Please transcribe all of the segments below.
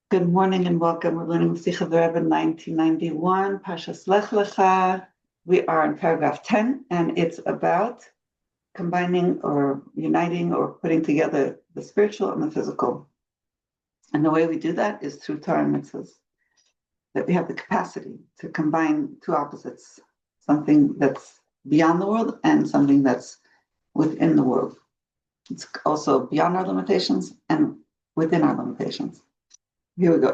Good morning and welcome. We're learning Yehudit Wolffe 1991, Pashas Lech Lecha. We are in paragraph 10, and it's about combining or uniting or putting together the spiritual and the physical. And the way we do that is through Torah and mitzvahs, that we have the capacity to combine two opposites, something that's beyond the world and something that's within the world. It's also beyond our limitations and within our limitations. Here we go.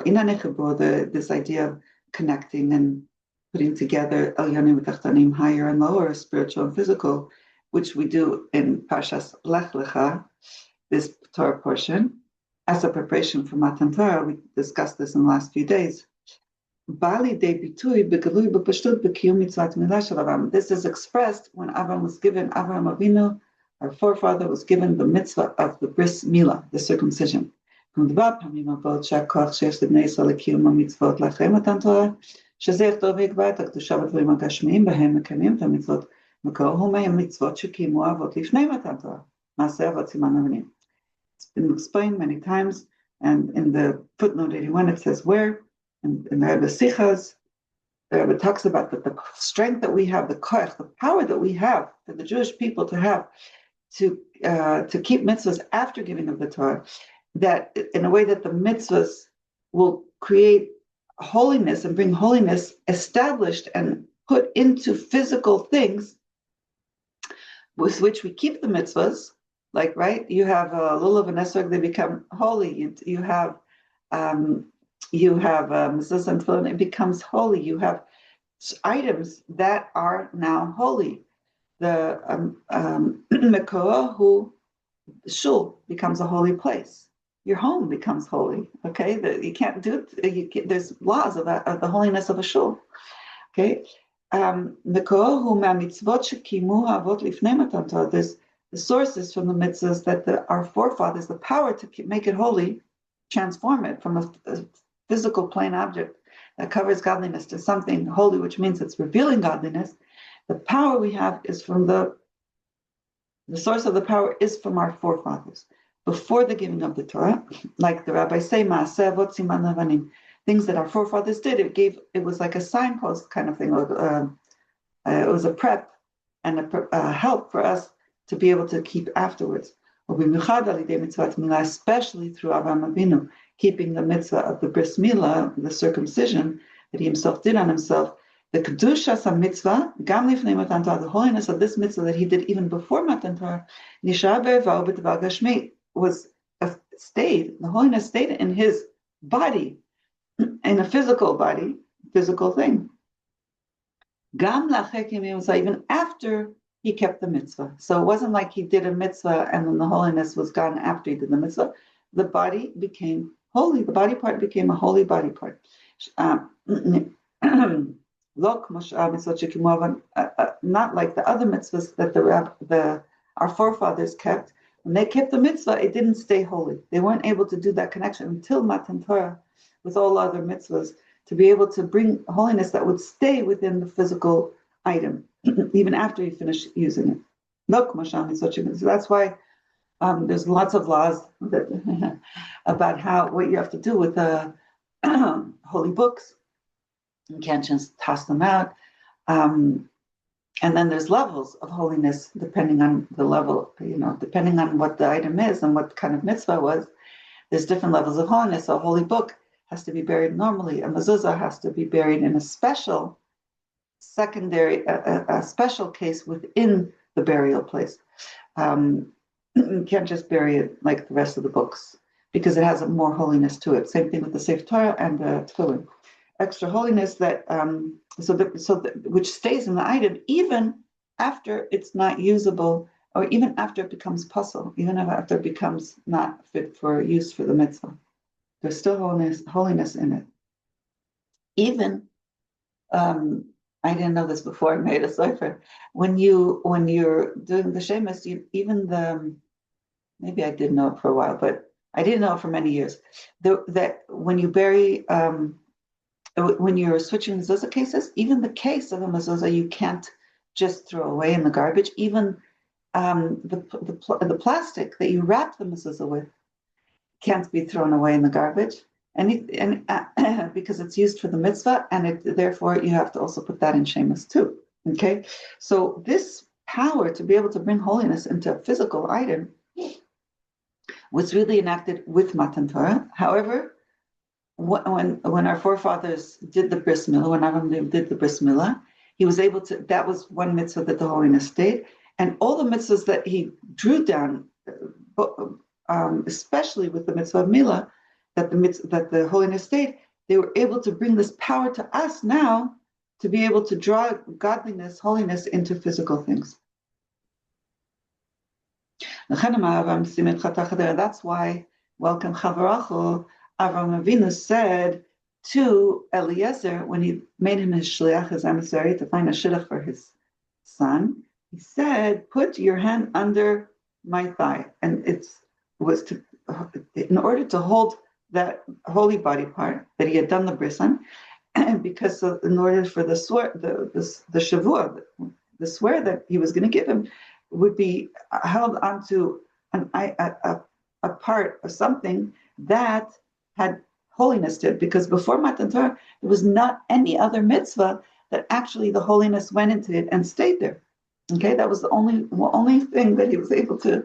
This idea of connecting and putting together Elyonim v'Tachtonim, higher and lower, spiritual and physical, which we do in Parshas Lech Lecha, this Torah portion, as a preparation for Matan Torah. We discussed this in the last few days. This is expressed when Avraham was given, Avraham Avinu, our forefather, was given the mitzvah of the bris milah, the circumcision. פעמים הבאות שהכוח שיש לבני ישראל לקיום המצוות לאחרי מתן תורה, שזה יכתוב ויקבע את הקדושה בדברים הגשמיים, בהם מקיימים את המצוות, מקור הוא מהמצוות שקיימו האבות לפני מתן תורה, מעשה אבות סימן אבנים. It's been explained many times, and in the footnote 81 it says where, in the Rebbes Sichas, the Rebbe talks about the strength that we have, the koach, the power that we have for the Jewish people to have to keep mitzvahs after giving of the Torah, that in a way that the mitzvahs will create holiness and bring holiness established and put into physical things with which we keep the mitzvahs. Like, right, you have lulav and esrog, they become holy. You have mezuzah and tefillin, it becomes holy. You have items that are now holy. The mekorah hu shul becomes a holy place. Your home becomes holy. Okay, you can't do it. There's laws of the holiness of a shul. Okay, there's the sources from the mitzvahs that our forefathers, the power to make it holy, transform it from a physical plain object that covers godliness to something holy, which means it's revealing godliness. The power we have is from the source of the power is from our forefathers. Before the giving of the Torah, like the rabbis say, Maaseh Avot Siman Levanim, things that our forefathers did, it was like a signpost kind of thing. It was a prep and a help for us to be able to keep afterwards. Especially through Avraham Avinu, keeping the mitzvah of the bris milah, the circumcision that he himself did on himself. The kedushas mitzvah, gam lifnei matan Torah, the holiness of this mitzvah that he did even before Matan Torah, nishar be'evav b'devar gashmi, the holiness stayed in his body, in a physical body, physical thing. Gam lachek even after he kept the mitzvah. So it wasn't like he did a mitzvah and then the holiness was gone after he did the mitzvah. The body became holy. The body part became a holy body part. Not like the other mitzvahs that our forefathers kept. When they kept the mitzvah, it didn't stay holy. They weren't able to do that connection until Matan Torah, with all other mitzvahs, to be able to bring holiness that would stay within the physical item, even after you finish using it. So that's why there's lots of laws about what you have to do with holy books. You can't just toss them out. And then there's levels of holiness depending on the level, depending on what the item is and what kind of mitzvah was. There's different levels of holiness. So a holy book has to be buried normally. A mezuzah has to be buried in a special secondary, a special case within the burial place. You can't just bury it like the rest of the books because it has more holiness to it. Same thing with the Sefer Torah and the tefillin. Extra holiness that which stays in the item even after it's not usable, or even after it becomes puzzle, even after it becomes not fit for use for the mitzvah. There's still holiness in it. Even I didn't know this before I made a Sofer. When you're doing the shemus, maybe I did know it for a while, but I didn't know it for many years. That when you bury. When you're switching mezuzah cases, even the case of a mezuzah you can't just throw away in the garbage. Even the plastic that you wrap the mezuzah with can't be thrown away in the garbage. and because it's used for the mitzvah, and therefore you have to also put that in shemus too. Okay, so this power to be able to bring holiness into a physical item was really enacted with Matan Torah. However, when our forefathers did the bris milah, when Avraham did the bris milah, he was able to. That was one mitzvah that the holiness stayed, and all the mitzvahs that he drew down, especially with the mitzvah of milah, that the holiness stayed. They were able to bring this power to us now to be able to draw godliness, holiness into physical things. That's why, welcome Chavarachu, Avraham Avinu said to Eliezer, when he made him his shliach, his emissary, to find a shidduch for his son, he said, put your hand under my thigh. And it was in order to hold that holy body part that he had done the bris on, because in order for the shavua, the swear that he was going to give him, would be held onto a part of something that had holiness to it. Because before Matan Torah, there was not any other mitzvah that actually the holiness went into it and stayed there. Okay, that was the only thing that he was able to,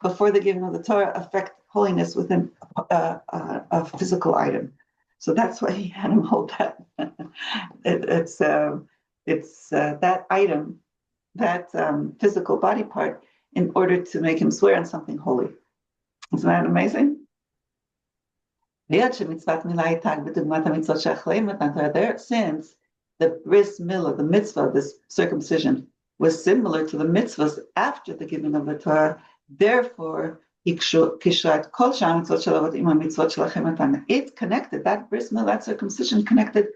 before the giving of the Torah, affect holiness within a physical item. So that's why he had him hold that. It's that item, that physical body part, in order to make him swear on something holy. Isn't that amazing? There, since the bris milah, the mitzvah, this circumcision, was similar to the mitzvahs after the giving of the Torah, therefore, it connected, that bris milah, that circumcision connected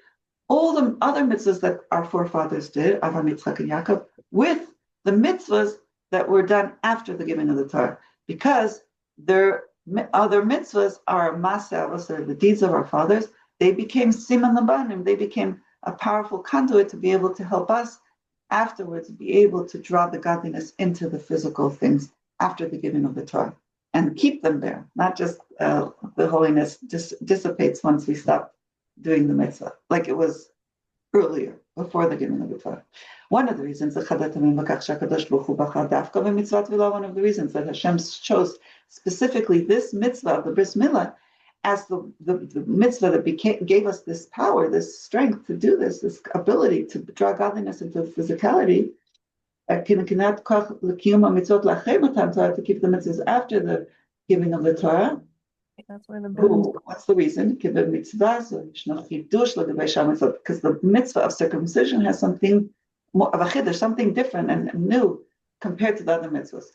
all the other mitzvahs that our forefathers did, Avraham, Yitzchak, and Yaakov, with the mitzvahs that were done after the giving of the Torah, because their other mitzvahs are maseh, the deeds of our fathers. They became siman labanim. They became a powerful conduit to be able to help us afterwards be able to draw the godliness into the physical things after the giving of the Torah and keep them there. Not just the holiness dissipates once we stop doing the mitzvah, like it was earlier, before the giving of the Torah. One of the reasons, one of the reasons that Hashem chose specifically this mitzvah of the bris milah as the mitzvah that gave us this power, this strength to do this ability to draw godliness into physicality, to keep the mitzvahs after the giving of the Torah. That's where the what's the reason? Because the mitzvah of circumcision has something more of a chiddush, something different and new compared to the other mitzvahs.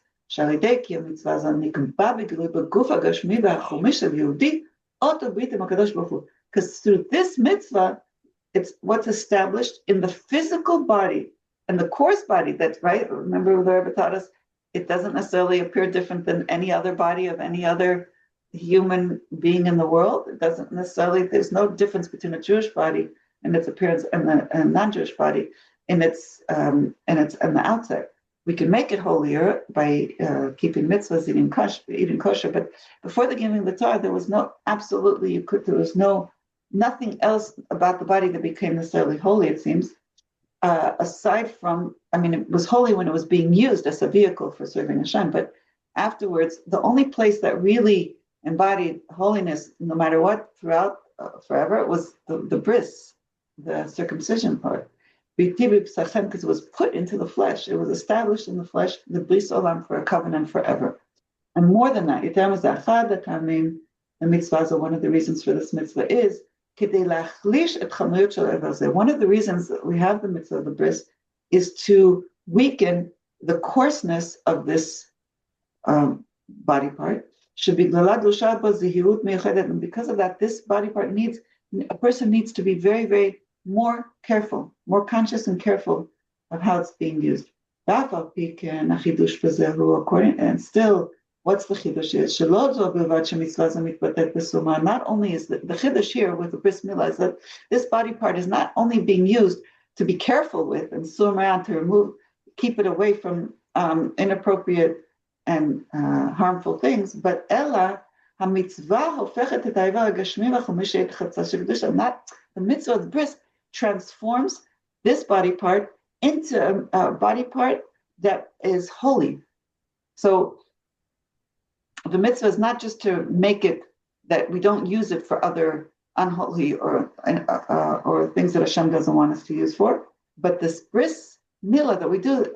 Because through this mitzvah, it's what's established in the physical body and the coarse body. That's right. Remember, the Rebbe taught us it doesn't necessarily appear different than any other body of any other human being in the world. It doesn't necessarily, there's no difference between a Jewish body and its appearance and a non-Jewish body in its on the outside. We can make it holier by keeping mitzvahs, eating kosher. But before the giving of the Torah, there was nothing else about the body that became necessarily holy. It seems, aside from, it was holy when it was being used as a vehicle for serving Hashem. But afterwards, the only place that really embodied holiness, no matter what, throughout forever, was the bris, the circumcision part. Because it was put into the flesh. It was established in the flesh, the bris olam, for a covenant forever. And more than that, the mitzvah, one of the reasons for this mitzvah is one of the reasons that we have the mitzvah of the bris is to weaken the coarseness of this body part. And because of that, this body part a person needs to be very, very more careful, more conscious and careful of how it's being used. And still, what's the chiddush is? Not only is the chiddush here with the bris milah is that this body part is not only being used to be careful with and swim around to keep it away from inappropriate and harmful things, but ella המצווה הופכת את האיבר הגשמי והחומש את חצה של קדושה. Not the mitzvah of the bris transforms this body part into a body part that is holy. So the mitzvah is not just to make it that we don't use it for other unholy or things that Hashem doesn't want us to use for, but this bris milah that we do,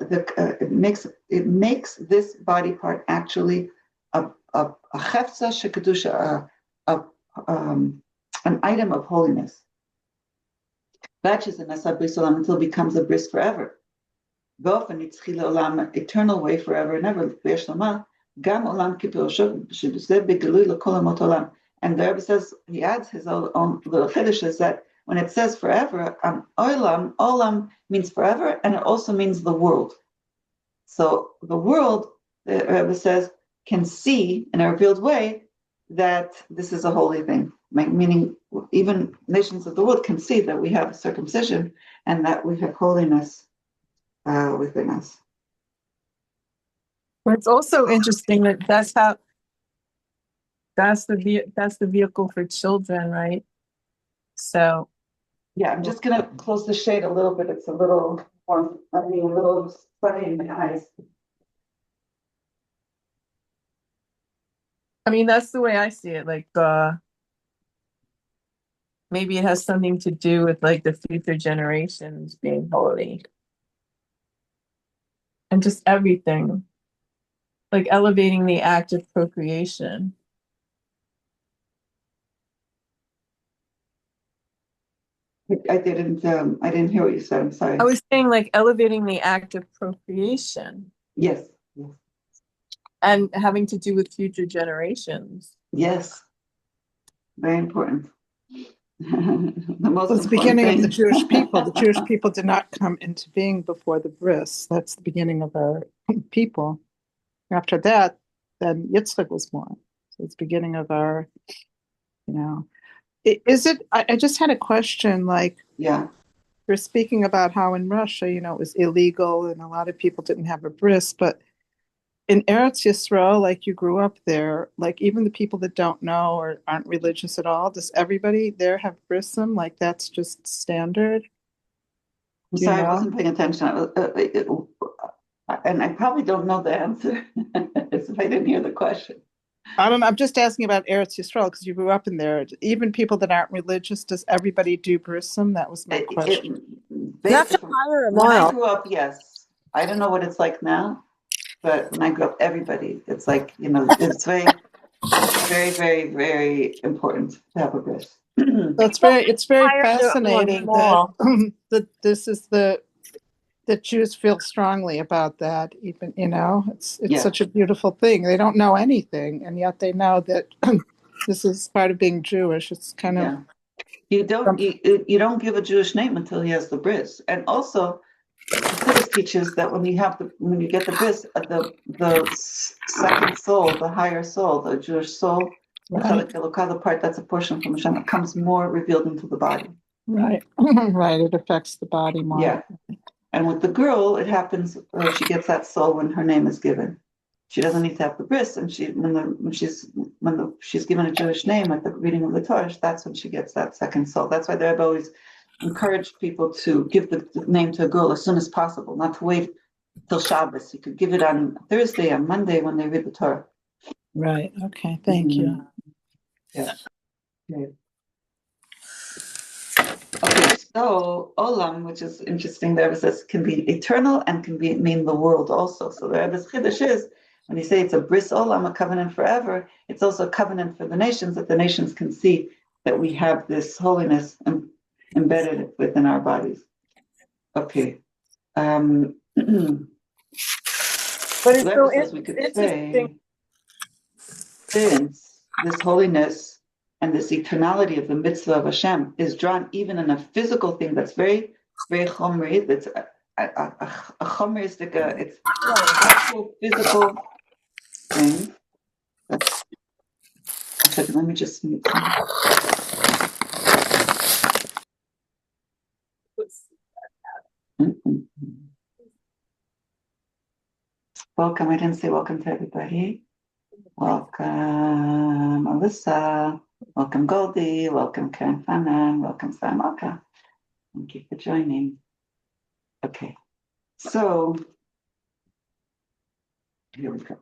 it makes this body part actually a chefza shekadusha, an item of holiness. That is an asa bris olam until it becomes a bris forever. Gofen itzchi leolam, eternal way forever and ever. Gam olam kippur shebizeh begelui lekol amot olam. And the Rebbe says, he adds his own little chiddush, is that when it says forever, olam means forever, and it also means the world. So the world, the Rebbe says, can see in a revealed way that this is a holy thing. Meaning, even nations of the world can see that we have circumcision and that we have holiness within us. But it's also interesting that that's the vehicle for children, right? So yeah, I'm just gonna close the shade a little bit. It's a little warm, a little sunny in my eyes. I mean, that's the way I see it. Like, maybe it has something to do with like the future generations being holy, and just everything, like elevating the act of procreation. I didn't hear what you said. I'm sorry. I was saying like elevating the act of procreation. Yes. And having to do with future generations. Yes. Very important. The beginning of the Jewish people. The Jewish people did not come into being before the bris. That's the beginning of our people. After that, then Yitzchak was born. So it's the beginning of our, Is it, I just had a question, like, yeah, we're speaking about how in Russia, it was illegal and a lot of people didn't have a bris, but in Eretz Yisrael, like you grew up there, like even the people that don't know or aren't religious at all, does everybody there have brisim? Like that's just standard? I'm sorry, I wasn't paying attention. And I probably don't know the answer if I didn't hear the question. I don't know. I'm just asking about Eretz Yisrael because you grew up in there. Even people that aren't religious, does everybody do brisim? That was my question. You have to hire a when I grew up, yes. I don't know what it's like now, but when I grew up, everybody. It's like it's very, very, very important to have a bris. So it's very fascinating that this is the Jews feel strongly about that. Even it's such a beautiful thing. They don't know anything, and yet they know that this is part of being Jewish. It's kind of you don't give a Jewish name until he has the bris, and also Chassidus teaches that when you get the bris, the second soul, the higher soul, the Jewish soul, the part that's a portion from Hashem, comes more revealed into the body. Right, right. It affects the body more. Yeah. And with the girl, it happens she gets that soul when her name is given. She doesn't need to have the bris, and when she's given a Jewish name at the reading of the Torah, that's when she gets that second soul. That's why they've always encouraged people to give the name to a girl as soon as possible, not to wait till Shabbos. You could give it on Thursday, on Monday when they read the Torah. Right. Okay. Thank you. Yeah. Okay, so olam, which is interesting, the Rebbe says can be eternal and can mean the world also. So the Rebbe's chiddush is when you say it's a bris olam, a covenant forever, it's also a covenant for the nations, that the nations can see that we have this holiness embedded within our bodies. Okay. But it's the Rebbe says we could say, since this holiness and this eternality of the mitzvah of Hashem is drawn even in a physical thing that's very, very chomri. That's a chomri is like it's an actual physical thing. That's a second. Let me just mute. Welcome. I didn't say welcome to everybody. Welcome, Alyssa. Welcome, Goldie. Welcome, Karen Fanan. Welcome, Sam Alka. Thank you for joining. Okay, so here we go.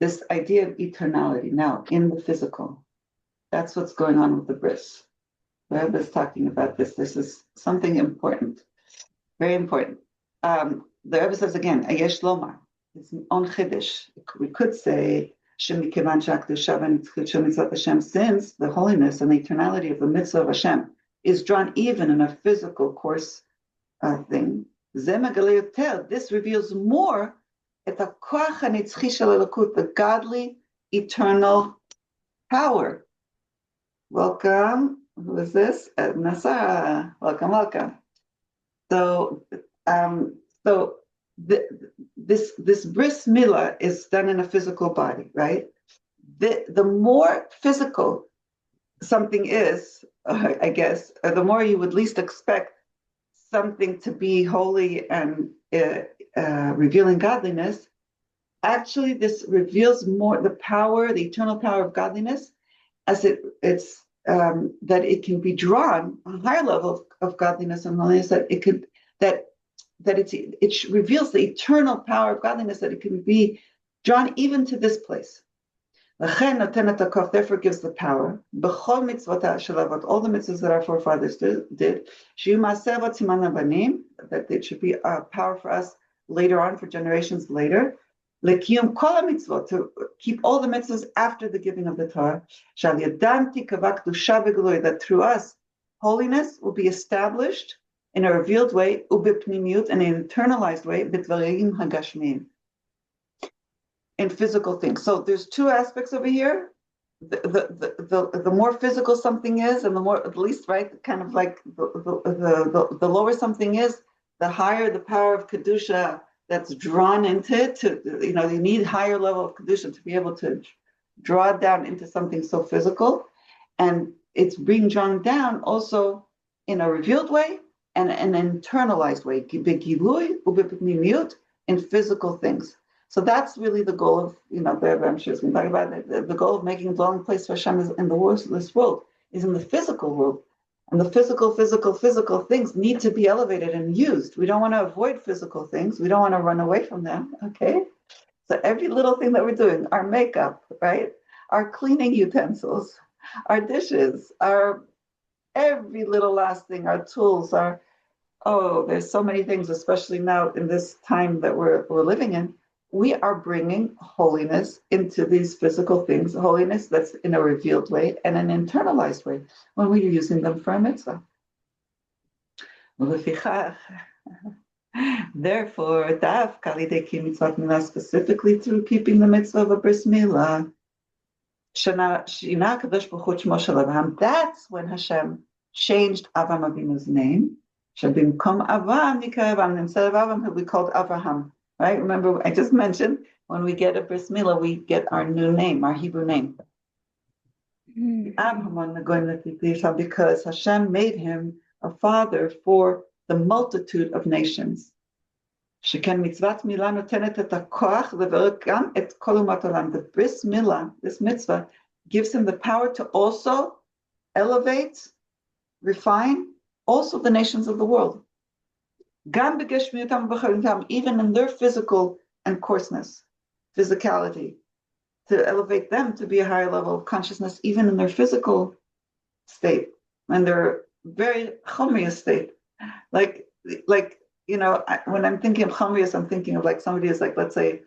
This idea of eternality now in the physical. That's what's going on with the bris. The Rebbe is talking about this. This is something important, very important. The Rebbe says again, Ayesh Lomar. It's on Chiddush. We could say, since the holiness and the eternality of the mitzvah of Hashem is drawn even in a physical course thing, this reveals more the godly, eternal power. Welcome. Who is this? Nasara. Welcome, welcome. So, this bris milah is done in a physical body, right? The more physical something is, I guess, the more you would least expect something to be holy and revealing godliness. Actually, this reveals more the power, the eternal power of godliness, as it's that it can be drawn a higher level of godliness and holiness, that it could it reveals the eternal power of godliness, that it can be drawn even to this place. Therefore gives the power. All the mitzvahs that our forefathers did, that it should be a power for us later on, for generations later. To keep all the mitzvahs after the giving of the Torah. That through us, holiness will be established in a revealed way, and in an internalized way, in physical things. So there's two aspects over here. The more physical something is, and the more, at least, right, kind of like the lower something is, the higher the power of kedusha that's drawn into it. You need higher level of kedusha to be able to draw it down into something so physical, and it's being drawn down also in a revealed way and an internalized way, in physical things. So that's really the goal of, I'm sure it's going to talk about it. The goal of making a dwelling place for Hashem is in this world, is in the physical world. And the physical things need to be elevated and used. We don't want to avoid physical things. We don't want to run away from them, okay? So every little thing that we're doing, our makeup, right? Our cleaning utensils, our dishes, every little last thing, our tools, there's so many things, especially now in this time that we're living in. We are bringing holiness into these physical things, holiness that's in a revealed way and an internalized way when we're using them for a mitzvah. Therefore, specifically through keeping the mitzvah of a bris milah, that's when Hashem changed Avraham Avinu's name. Instead of Avraham, he'll be called Avraham. Right? Remember, I just mentioned when we get a bris milah, we get our new name, our Hebrew name. Because Hashem made him a father for the multitude of nations. The bris milah, this mitzvah, gives him the power to also elevate, refine, also the nations of the world. Even in their physical and coarseness, physicality, to elevate them to be a higher level of consciousness, even in their physical state, and their very chomriya state. When I'm thinking of chomriya, I'm thinking of like somebody who's like, let's say,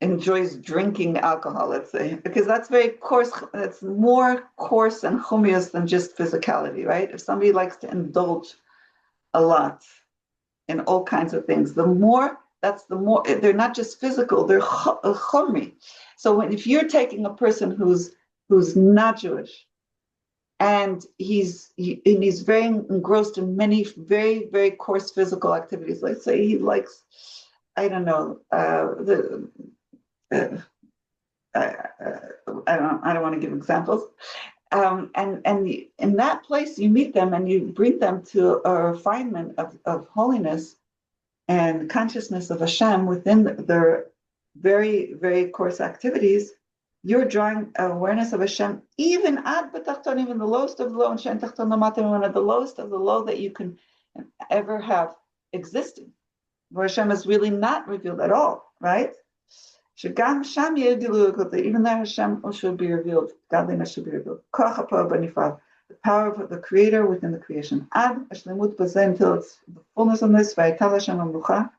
enjoys drinking alcohol, let's say, because that's very coarse. It's more coarse and chomriya than just physicality, right? If somebody likes to indulge a lot in all kinds of things, the more they're not just physical, they're chomri. So if you're taking a person who's not Jewish, and he's very engrossed in many very, very coarse physical activities, let's say he likes, I don't know, I don't want to give examples. And in that place, you meet them and you bring them to a refinement of holiness and consciousness of Hashem within very, very coarse activities, you're drawing awareness of Hashem, even ad b'tachton, even the lowest of the low, and shen tachton lamatim, one of the lowest of the low that you can ever have existing, where Hashem is really not revealed at all, right? Shagam sham yedilu, even there Hashem should be revealed, godliness should be revealed. Koach hapa'ah b'nifrad, the power of the Creator within the creation. Ad ashlemut b'zeh, until it's the fullness of this. V'aytal Hashem ha'melucha,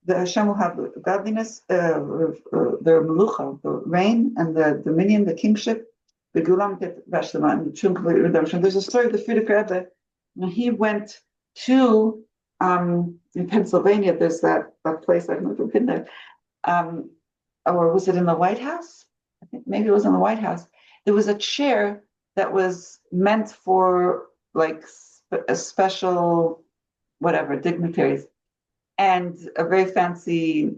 the Hashem will have the godliness, the melucha, the reign and the dominion, the kingship. The gulam v'ashlema, and the true and complete redemption. There's a story of the Yehudit Rebbe when he went to in Pennsylvania. There's that place, I've never been there. Or was it in the White House? I think maybe it was in the White House. There was a chair that was meant for like a special, whatever, dignitaries, and a very fancy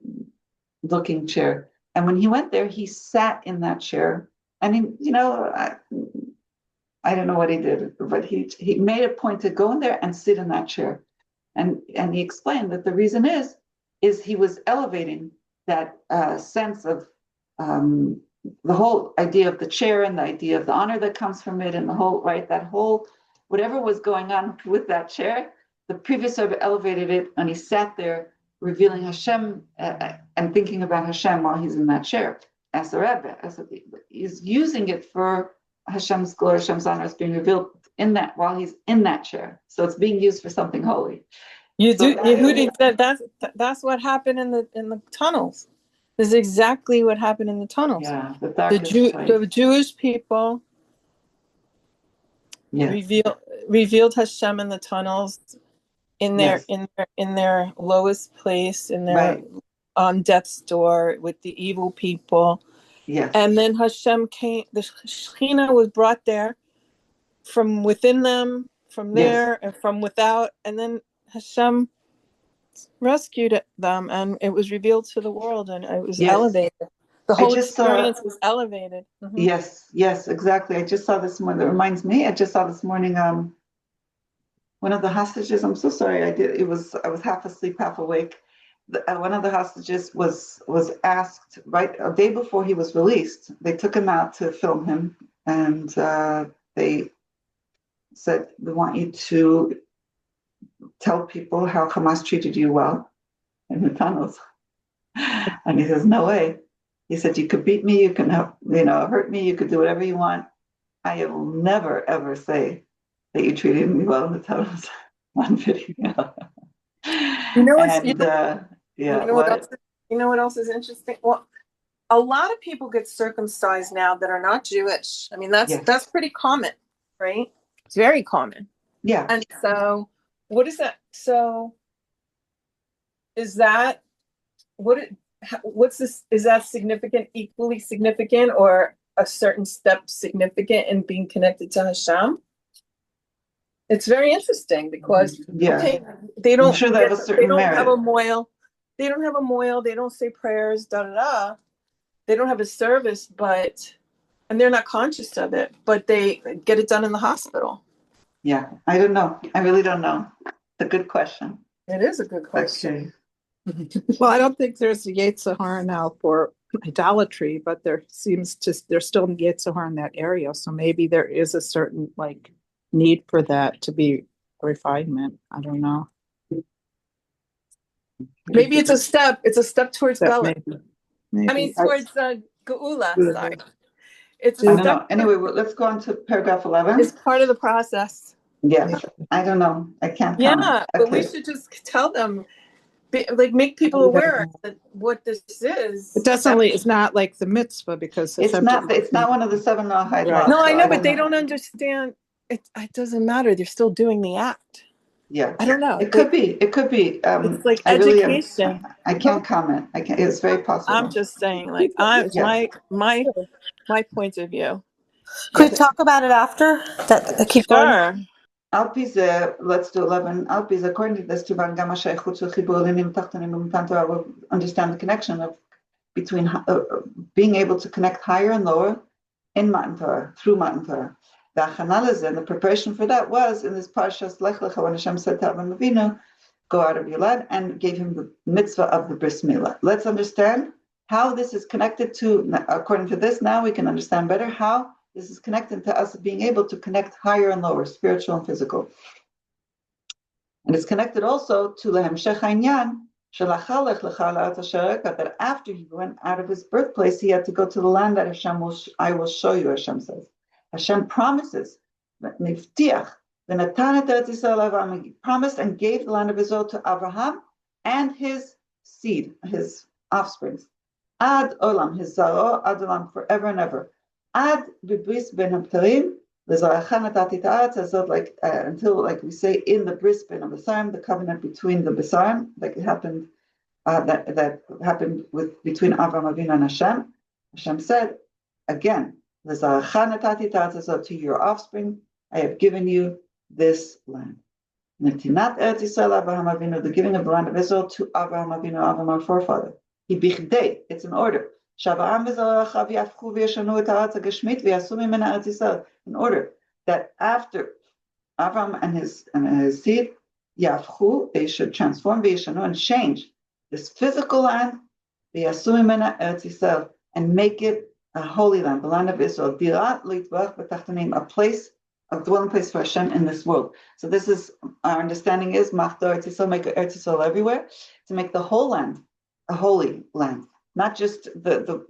looking chair. And when he went there, he sat in that chair. And he, I don't know what he did, but he made a point to go in there and sit in that chair. And he explained that the reason is he was elevating that sense of the whole idea of the chair and the idea of the honor that comes from it, and the whole, right, that whole, whatever was going on with that chair, the previous Rebbe elevated it, and he sat there revealing Hashem and thinking about Hashem while he's in that chair. As the Rebbe, he's using it for Hashem's glory, Hashem's honor is being revealed in that while he's in that chair. So it's being used for something holy. Yehudit said that's what happened in the tunnels. This is exactly what happened in the tunnels. Yeah, the Jewish people revealed Hashem in the tunnels, in their lowest place, in their death's door with the evil people. Yes. And then Hashem came, the Chana was brought there from within them, from there, and from without, and then Hashem rescued them, and it was revealed to the world, and it was elevated. The whole experience was elevated. Mm-hmm. Yes, exactly. I just saw this morning. That reminds me. I just saw this morning. One of the hostages. I'm so sorry. I was half asleep, half awake. One of the hostages was asked right a day before he was released. They took him out to film him, and they said, "We want you to tell people how Hamas treated you well in the tunnels." And he says, "No way." He said, "You could beat me, you can hurt me, you could do whatever you want. I will never ever say that you treated me well in the tunnels on video." You know what else is interesting? Well, a lot of people get circumcised now that are not Jewish. I mean, that's pretty common, right? It's very common. Yeah. And so, what is that? So, is that what's this? Is that significant? Equally significant, or a certain step significant in being connected to Hashem? It's very interesting because they don't. I'm sure they have a certain merit. Have a moil. They don't have a moil. They don't say prayers. They don't have a service, and they're not conscious of it. But they get it done in the hospital. Yeah, I don't know. I really don't know. It's a good question. It is a good question. Okay. Well, I don't think there's a Yetzer Hara now for idolatry, but there's still Yetzer Hara in that area. So maybe there is a certain need for that to be refinement. I don't know. Maybe it's a step. It's a step towards Bella. Maybe. I mean, towards Geula. Sorry. It's I don't know. Anyway, let's go on to paragraph 11. It's part of the process. Yeah, I don't know. I can't comment. Yeah, but we should just tell them, make people aware that what this is. It definitely is not like the mitzvah because it's not one of the 7 Noahide laws. No, I know, but they don't understand. It doesn't matter. They're still doing the act. Yeah, I don't know. It could be. It's like education. I can't comment. I can't. It's very possible. I'm just saying, my point of view. Could we talk about it after? Keep going. Alpize, let's do 11. Alpize, according to this, we'll understand the connection of between being able to connect higher and lower in Matan Torah, through Matan Torah. The Chana, and the preparation for that was in this Parshas Lech Lecha, when Hashem said to Avraham Avinu, "Go out of your land," and gave him the mitzvah of the bris milah. Let's understand how this is connected to, according to this, now we can understand better how this is connected to us being able to connect higher and lower, spiritual and physical. And it's connected also to Lehemshech Hainyan, that after he went out of his birthplace, he had to go to the land that I will show you, Hashem says. Hashem promises, he promised and gave the land of Israel to Abraham and his seed, his offspring. Ad olam, his zaro, ad olam, forever and ever. Ad bibris ben habtarim, until, like we say, in the bris ben Abasarim, the covenant between the Basarim, like it happened, that happened between Avraham Avinu and Hashem. Hashem said, again, to your offspring, I have given you this land. Netinat Eretz Yisrael Avraham Avinu, the giving of the land of Israel to Avraham Avinu, Avraham our forefather. It's an order. In order that after Avraham and his seed, Yafchu, they should transform and change this physical land, and make it a holy land, the land of Israel, a place, a dwelling place for Hashem in this world. So this is, our understanding is, Machdo Eretz Yisrael, make Eretz Yisrael everywhere, to make the whole land a holy land. Not just the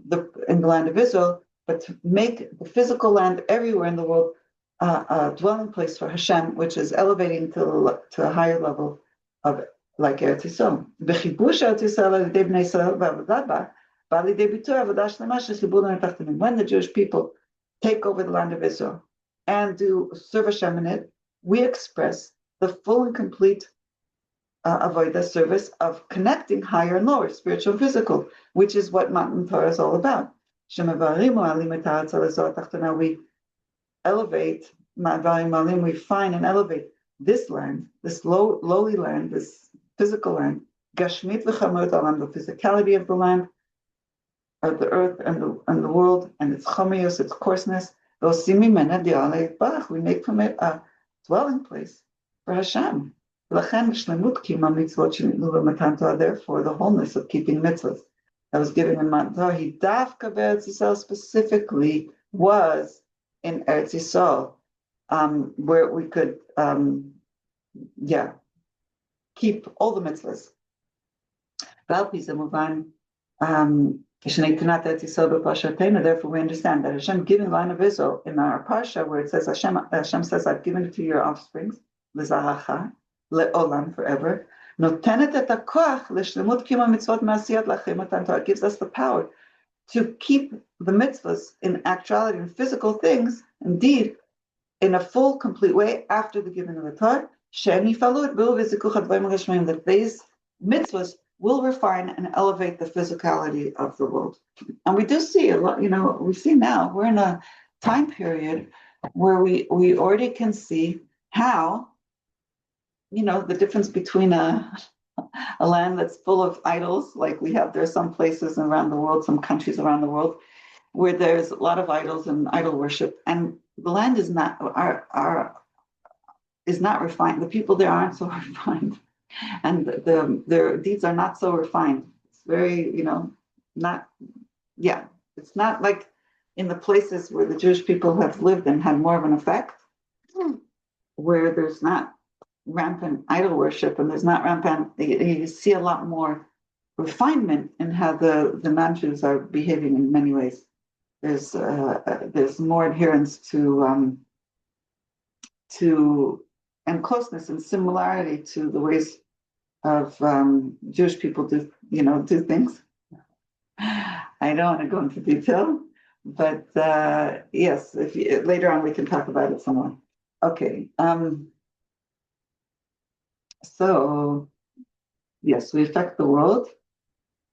in the land of Israel, but to make the physical land everywhere in the world a dwelling place for Hashem, which is elevating to a higher level of like Eretz Yisrael. When the Jewish people take over the land of Israel and do serve Hashem in it, we express the full and complete avodah service of connecting higher and lower, spiritual and physical, which is what Matan Torah is all about. We elevate, we find and elevate this land, this lowly land, this physical land, Gashmit v'chamot alam, the physicality of the land, of the earth and the world, and its chamios, its coarseness. We make from it a dwelling place for Hashem. Therefore, the wholeness of keeping mitzvahs that was given in Matan Torah, he dafka be'Eretz Yisrael specifically was in Eretz Yisrael, where we could, keep all the mitzvahs. Therefore, we understand that Hashem giving the land of Israel in our parsha, where it says Hashem says, "I've given it to your offspring, l'zaracha, le'olam, forever." It gives us the power to keep the mitzvahs in actuality, in physical things, indeed, in a full, complete way after the giving of the Torah. That these mitzvahs will refine and elevate the physicality of the world. And we do see a lot, we see now we're in a time period where we already can see how, the difference between a land that's full of idols, like we have, there's some places around the world, some countries around the world, where there's a lot of idols and idol worship, and the land is not refined. The people there aren't so refined, and their deeds are not so refined. It's very, it's not like in the places where the Jewish people have lived and had more of an effect, where there's not rampant idol worship and there's not rampant, you see a lot more refinement in how the non-Jews are behaving in many ways. There's more adherence to and closeness and similarity to the ways of Jewish people do things. I don't want to go into detail, but yes, later on we can talk about it some more. Okay. So, yes, we affect the world.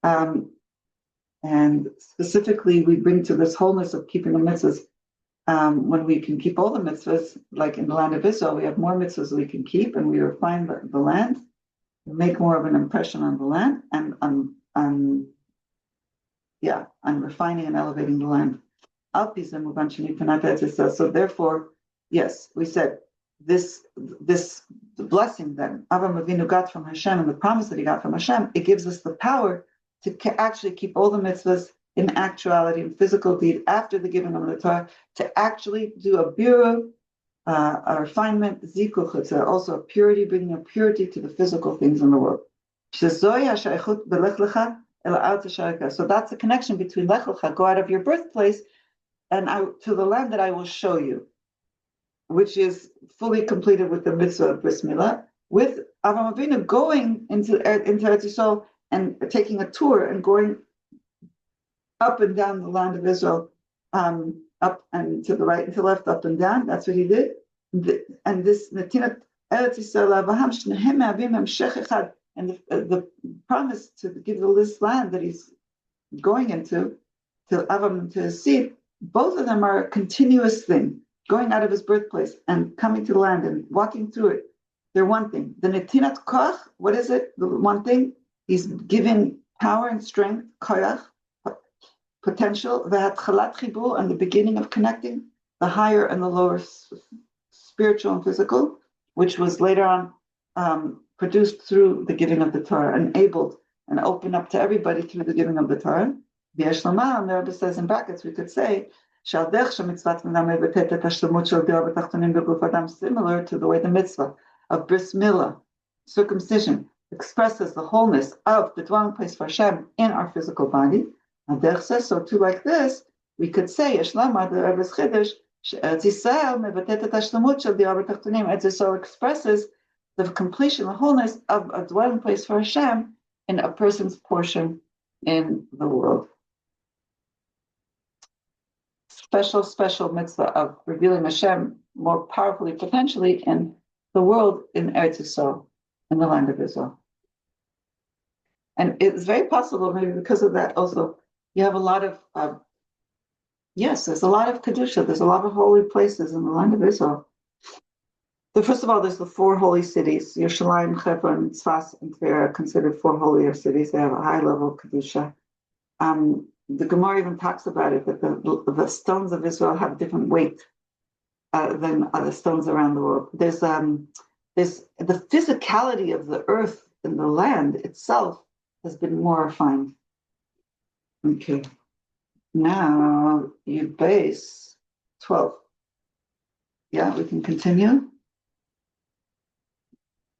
And specifically, we bring to this wholeness of keeping the mitzvahs. When we can keep all the mitzvahs, like in the land of Israel, we have more mitzvahs we can keep, and we refine the land, make more of an impression on the land, and on refining and elevating the land. So therefore, yes, we said this blessing that Avraham Avinu got from Hashem and the promise that he got from Hashem, it gives us the power to actually keep all the mitzvahs in actuality, in physical deed, after the giving of the Torah, to actually do a biur, a refinement, zikuch, it's also a purity, bringing a purity to the physical things in the world. So that's a connection between lech lecha, go out of your birthplace, and to the land that I will show you, which is fully completed with the mitzvah of bris milah, with Avraham Avinu going into Eretz Yisrael and taking a tour and going up and down the land of Israel, up and to the right and to the left, up and down. That's what he did. And this Natinat Eretz Yisrael Avraham Shnehem Me'avim Hemshech Echad, and the promise to give this land that he's going into, to Avraham and to his seed, both of them are a continuous thing. Going out of his birthplace and coming to the land and walking through it, they're one thing. The Netinat Koch, what is it? The one thing, he's given power and strength, koyach, potential, v'hatchalat chibur, and the beginning of connecting the higher and the lower, spiritual and physical, which was later on produced through the giving of the Torah, enabled and opened up to everybody through the giving of the Torah. V'yeshlama, and the Rebbe says in brackets, we could say, similar to the way the mitzvah of bris milah, circumcision, expresses the wholeness of the dwelling place for Hashem in our physical body. And Derech says so too, like this, we could say, Yeshlama, the Rebbe's Chiddush, Eretz Yisrael expresses the completion, the wholeness of a dwelling place for Hashem in a person's portion in the world. Special mitzvah of revealing Hashem more powerfully, potentially, in the world in Eretz Yisrael, in the land of Israel. And it's very possible, maybe because of that also, you have a lot of, there's a lot of Kedusha, there's a lot of holy places in the land of Israel. So first of all, there's the 4 holy cities, Yerushalayim, Hebron, Tzfas, and Tver are considered 4 holier cities. They have a high level of Kedusha. The Gemara even talks about it, that the stones of Israel have different weight than other stones around the world. There's the physicality of the earth and the land itself has been more refined. Okay. Now, you base 12. Yeah, we can continue.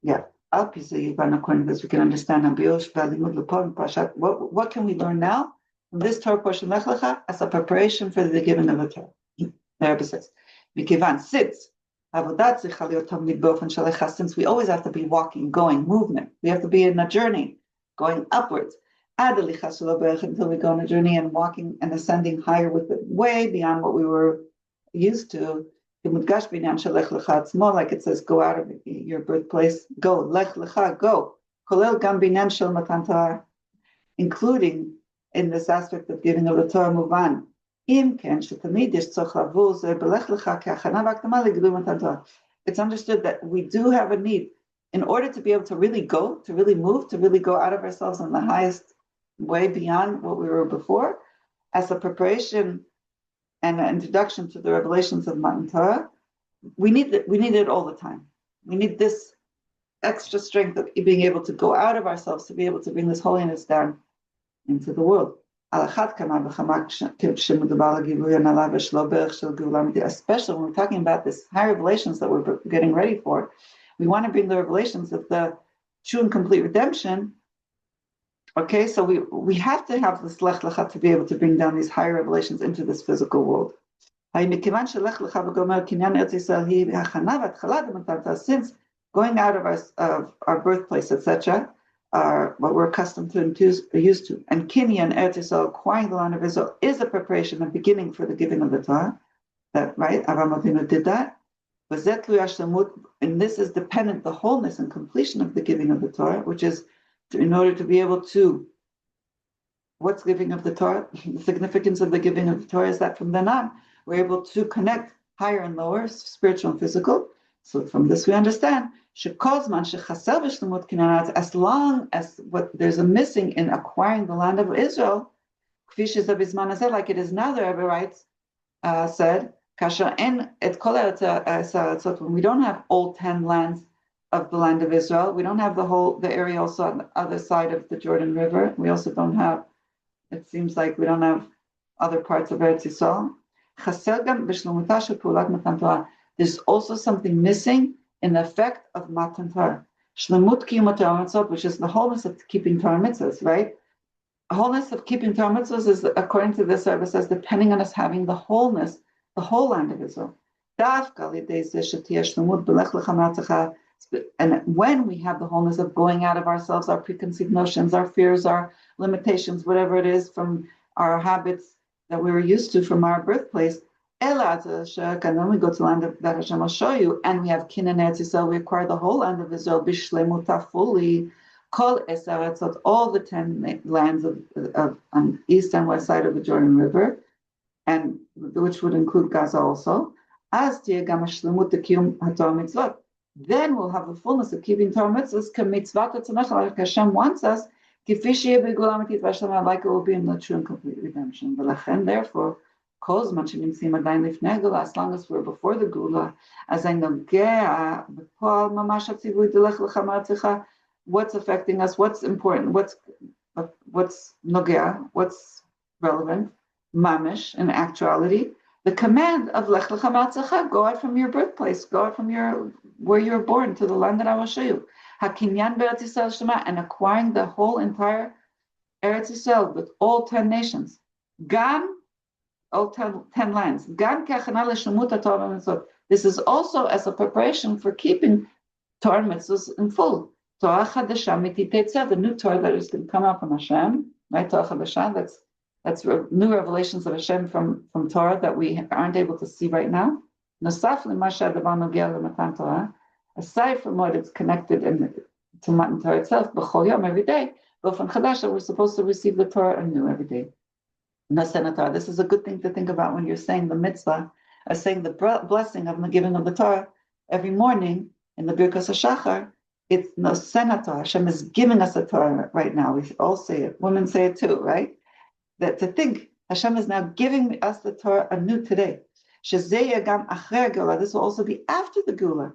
Yeah. According to this, we can understand what can we learn now from this Torah portion Lech Lecha as a preparation for the giving of the Torah. The Rebbe says, since we always have to be walking, going, movement, we have to be in a journey, going upwards, until we go on a journey and walking and ascending higher with it, way beyond what we were used to. It's more like it says, go out of your birthplace, go, lech lecha, go. Including in this aspect of giving of the Torah, move on. It's understood that we do have a need in order to be able to really go, to really move, to really go out of ourselves in the highest way beyond what we were before, as a preparation and an introduction to the revelations of Matan Torah. We need it all the time. We need this extra strength of being able to go out of ourselves, to be able to bring this holiness down into the world. Especially when we're talking about this high revelations that we're getting ready for, we want to bring the revelations of the true and complete redemption. Okay, so we have to have this lech lecha to be able to bring down these higher revelations into this physical world. Since going out of our birthplace, etc., are what we're accustomed to and used to, and Kinyan Eretz Yisrael, acquiring the land of Israel, is a preparation, a beginning for the giving of the Torah. That right, Avraham Avinu did that. And this is dependent, the wholeness and completion of the giving of the Torah, which is in order to be able to, what's giving of the Torah? The significance of the giving of the Torah is that from then on, we're able to connect higher and lower, spiritual and physical. So from this we understand, as long as what there's a missing in acquiring the land of Israel, like it is now, the Rebbe writes, said, when we don't have all 10 lands of the land of Israel. We don't have the area also on the other side of the Jordan River. We also don't have, it seems like we don't have other parts of Eretz Yisrael. There's also something missing in the effect of Matan Torah. Which is the wholeness of keeping Torah mitzvahs, right? The wholeness of keeping Torah mitzvahs is, according to this service, says depending on us having the wholeness, the whole land of Israel. And when we have the wholeness of going out of ourselves, our preconceived notions, our fears, our limitations, whatever it is from our habits that we were used to from our birthplace, and then we go to the land that Hashem will show you, and we have Kin and Eretz Yisrael, we acquire the whole land of Israel, bishlemuta fully, kol esaretzot, all the 10 lands of on east and west side of the Jordan River, and which would include Gaza also. As tiye gam hashlemut kiyum haTorah mitzvot. Then we'll have the fullness of keeping Torah mitzvahs, k'mitzvat hatzanach, like Hashem wants us, kifi sheyeh b'gula amitית v'Hashem, like it will be in the true and complete redemption. V'lachen, therefore, as long as we're before the Gula, what's affecting us, what's important, what's nogea, what's relevant, mamish, in actuality, the command of Lech Lecha Ma'atzecha, go out from your birthplace, go out from where you were born to the land that I will show you. Hakinyan Be'eretz Yisrael Shema, and acquiring the whole entire Eretz Yisrael with all 10 nations. Gam, all 10 lands. This is also as a preparation for keeping Torah mitzvahs in full. Torah chadasha mititetzeh, the new Torah that is going to come out from Hashem, right? Torah chadasha, that's new revelations of Hashem from Torah that we aren't able to see right now. Aside from what is connected to Matan Torah itself, b'chol yom, every day, but from chadasha, we're supposed to receive the Torah anew every day. This is a good thing to think about when you're saying the mitzvah, or saying the blessing of the giving of the Torah every morning in the Birkas HaShachar. It's Nosenator. Hashem is giving us a Torah right now. We all say it. Women say it too, right? That to think Hashem is now giving us the Torah anew today. This will also be after the Geula.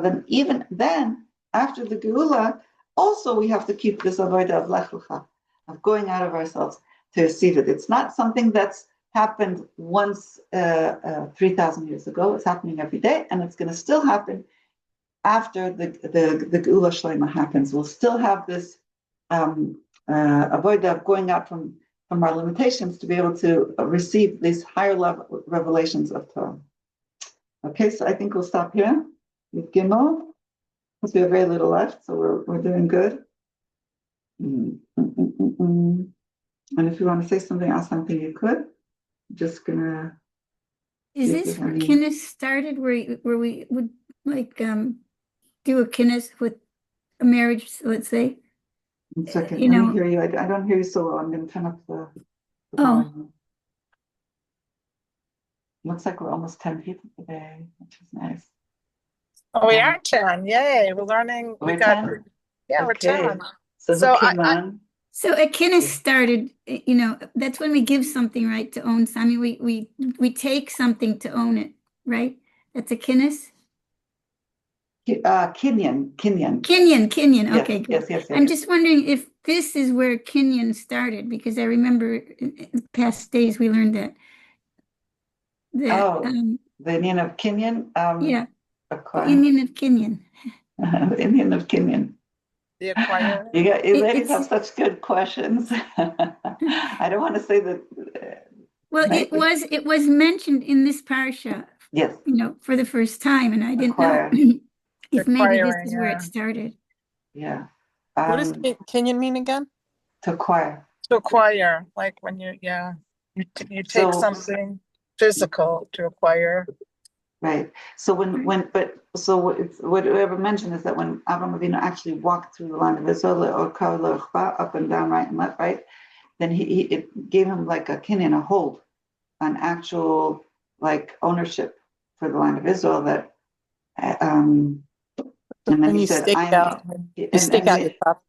Then even then, after the Geula, also we have to keep this avodah of Lech Lecha, of going out of ourselves to receive it. It's not something that's happened once 3,000 years ago. It's happening every day, and it's going to still happen after the Geula Shlema happens. We'll still have this avodah of going out from our limitations to be able to receive these higher level revelations of Torah. Okay, so I think we'll stop here with Gimel, because we have very little left, so we're doing good. And if you want to say something, ask something, you could. I'm just gonna. Is this where kinnis started, where we would like do a kinnis with a marriage? Let's say. 1 second. Let me hear you. I don't hear you so well. I'm going to turn up the volume. Looks like we're almost 10 people today, which is nice. Oh, we are 10. Yay! We're learning. We're 10? Yeah, we're 10. So a kinnis started, that's when we give something, right, to own. I mean, we take something to own it, right? That's a kinnis. Kinyan. Yes, okay, good. Yes. I'm just wondering if this is where Kinyan started, because I remember in past days we learned that. The Indian of Kinyan. Yeah. The Indian of Kinyan. The Indian of Kinyan. The acquirer. You ladies have such good questions. I don't want to say that. Well, it was mentioned in this parsha. Yes. For the first time, and I didn't know if maybe this is where it started. Yeah. What does Kinyan mean again? To acquire. To acquire, like when you take something physical to acquire. Right. So whatever mentioned is that when Avraham Avinu actually walked through the land of Israel, or up and down, right and left, right, then it gave him like a kinyan, a hold, an actual like ownership for the land of Israel. That and then he said, You stick out your top.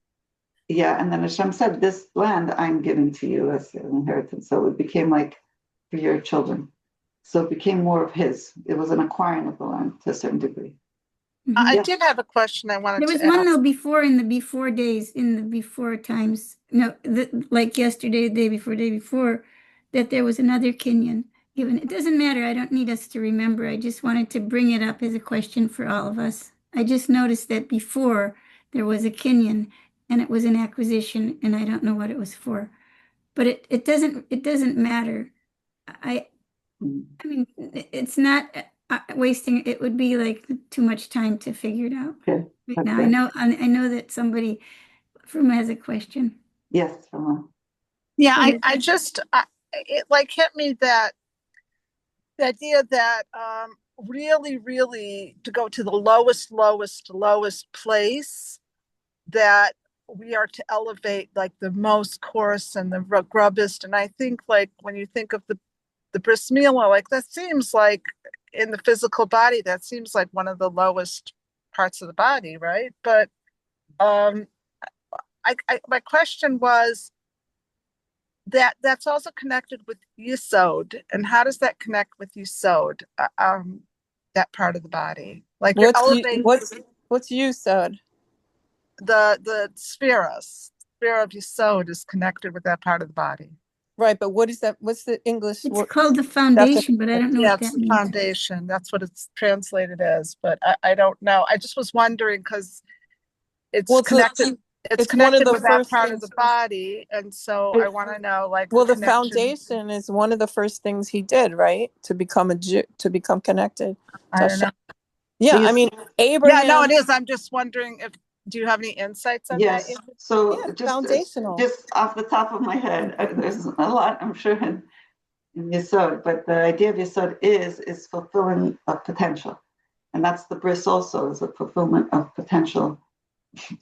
Yeah, and then Hashem said, "This land I'm giving to you as an inheritance." So it became like for your children. So it became more of his. It was an acquiring of the land to a certain degree. I Yeah. did have a question I wanted There was to one ask. though before in the before days, in the before times. No, like yesterday, the day before, that there was another Kenyan given. It doesn't matter. I don't need us to remember. I just wanted to bring it up as a question for all of us. I just noticed that before there was a Kenyan and it was an acquisition, and I don't know what it was for. But it doesn't matter. I Mm. I mean, it's not wasting. It would be like too much time to figure it out Okay. right now. Okay. I know that somebody from has a question. Yes. Yeah, Go ahead. it like hit me that the idea that really, really to go to the lowest place, that we are to elevate like the most coarse and the grubbest. And I think like when you think of the bris milah, like that seems like in the physical body, that seems like one of the lowest parts of the body, right? But my question was that's also connected with Yesod, and how does that connect with Yesod, that part of the body? Like you're elevating What's you said? the sphere of Yesod is connected with that part of the body. Right, but what is that? What's the English It's word? called the foundation, but I don't know Yeah, what it's that the means. foundation. That's what it's translated as, but I don't know. I just was wondering because it's Well, connected. It's it's one of connected the with that first part of things. the body, and so I want to know like Well, the the connection. foundation is one of the first things he did, right? To become a Jew, to become connected to I don't Hashem. know. Yeah, Yes. I mean, Yeah, no, Abraham. it is. I'm just wondering if do you have any insights on that? Yes. So Yeah, foundational. just off the top of my head, there's a lot I'm sure in Yesod, but the idea of Yesod is fulfilling of potential, and that's the bris also is a fulfillment of potential,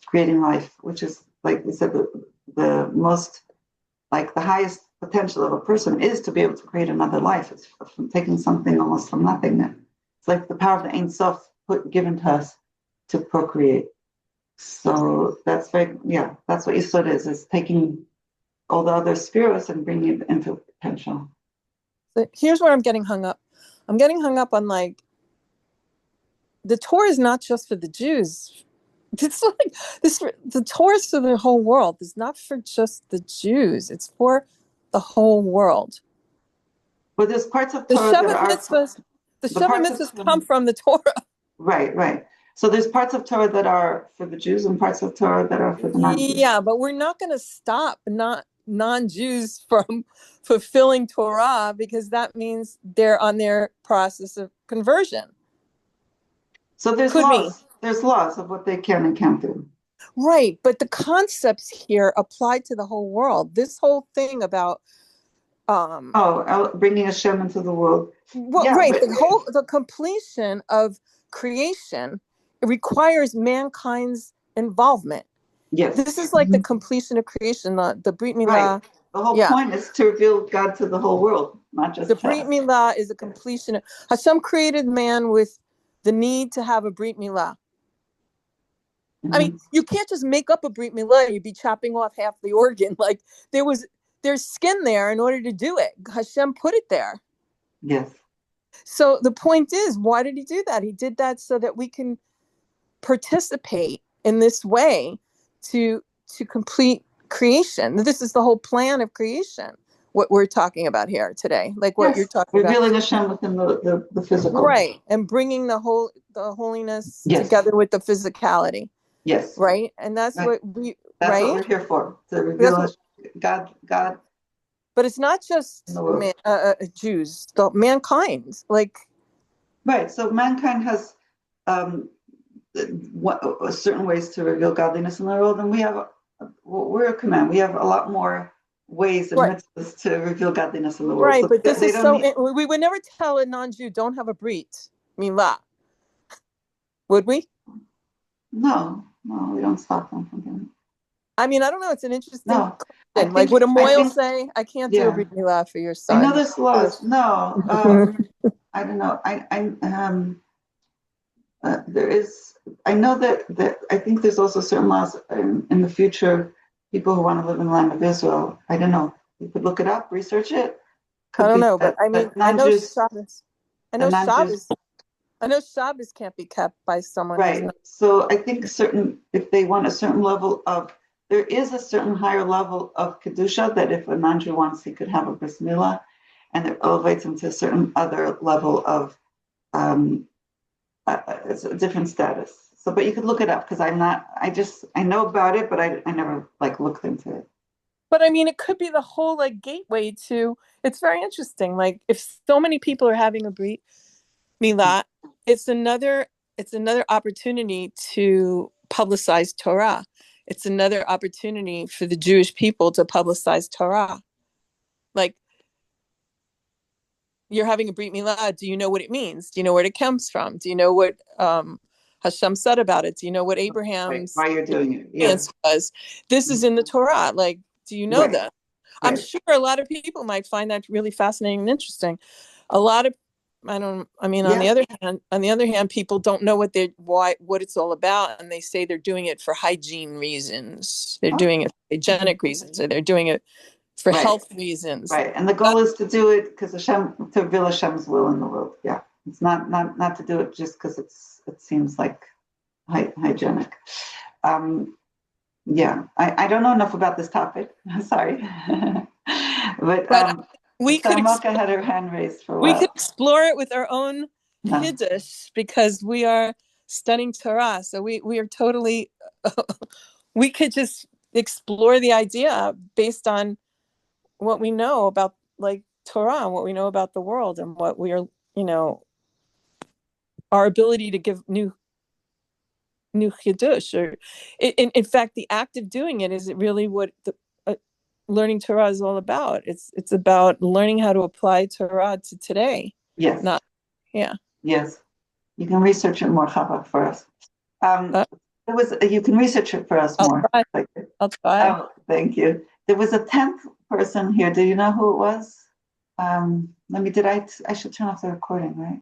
creating life, which is like we said the most like the highest potential of a person is to be able to create another life. It's from taking something almost from nothing. It's like the power of the Ein Sof given to us to procreate. So that's what Yesod is taking all the other spheres and bringing it into potential. So here's where I'm getting hung up. I'm getting hung up on like the Torah is not just for the Jews. It's like this. The Torah is for the whole world. It's not for just the Jews. It's for the whole world. But there's parts of The Torah that Shabbat are mitzvahs. The Shabbat parts mitzvahs come from the Torah. right. So there's parts of Torah that are for the Jews and parts of Torah that are for the non-Jews. Yeah, but we're not going to stop non-Jews from fulfilling Torah because that means they're on their process of conversion. So there's Could laws. be. There's laws of what they can and can't do. Right, but the concepts here apply to the whole world. This whole thing about bringing Hashem into the world. well, Yeah, right, but the completion of creation requires mankind's involvement. yes, This is like the completion of creation, the Brit Milah. right. The whole point is to reveal God to the whole world, not just the Brit Milah is a completion. Hashem created man with the need to have a Brit Milah. Mm-hmm. I mean, you can't just make up a Brit Milah. You'd be chopping off half the organ. Like there's skin there in order to do it. Hashem put it there. Yes. So the point is, why did he do that? He did that so that we can participate in this way to complete creation. This is the whole plan of creation. What we're talking about here today, like what you're talking revealing about, Hashem within the physical, right, and bringing the holiness together with the physicality. Yes. Right, and that's what what we're here for, to reveal God. But it's not just Jews, mankind. Like right. So mankind has certain ways to reveal godliness in the world, and we're a command. We have a lot more ways and mitzvahs to reveal godliness in the world. Right, so but this is so. We would never tell a non-Jew don't have a brit milah, would we? No, we don't stop them from doing it. I mean, I don't know. It's an interesting question. Like, would a moil say, "I can't do a brit milah for your son"? I know there's laws. No, I don't know. There is. I know that I think there's also certain laws in the future. People who want to live in the land of Israel. I don't know. You could look it up, research it. I don't know, but I mean, I know Shabbos. I I know Shabbos can't be kept by someone who's Right. not. So I think if they want a certain level of, there is a certain higher level of Kedusha that if a non-Jew wants, he could have a bris milah, and it elevates him to a certain other level of, it's a different status. So, but you could look it up because I know about it, but I never like looked into it. But I mean, it could be the whole like gateway to. It's very interesting. Like if so many people are having a brit milah, it's another opportunity to publicize Torah. It's another opportunity for the Jewish people to publicize Torah. Like you're having a brit milah. Do you know what it means? Do you know where it comes from? Do you know what Hashem said about it? Do you know what Abraham's Why you're doing it? answer was? This is in the Torah. Like, do you know that? I'm sure a lot of people might find that really fascinating and interesting. A lot of, on the other hand, people don't know what it's all about, and they say they're doing it for hygiene reasons. They're doing it for hygienic reasons, or they're doing it for health reasons. Right, and the goal is to do it because Hashem, to reveal Hashem's will in the world. Yeah, it's not to do it just because it seems like hygienic. Yeah, I don't know enough about this topic. Sorry, but we could had her hand raised for a while. We could explore it with our own Kiddush because we are studying Torah. So we are totally. We could just explore the idea based on what we know about like Torah and what we know about the world and what we are, our ability to give new Kiddush, or in fact, the act of doing it is really what learning Torah is all about. It's about learning how to apply Torah to today. Yes. Yes. You can research it more, Chava, for us. You can research it for us more. I'll try. Oh, thank you. There was a 10th person here. Do you know who it was? I should turn off the recording, right?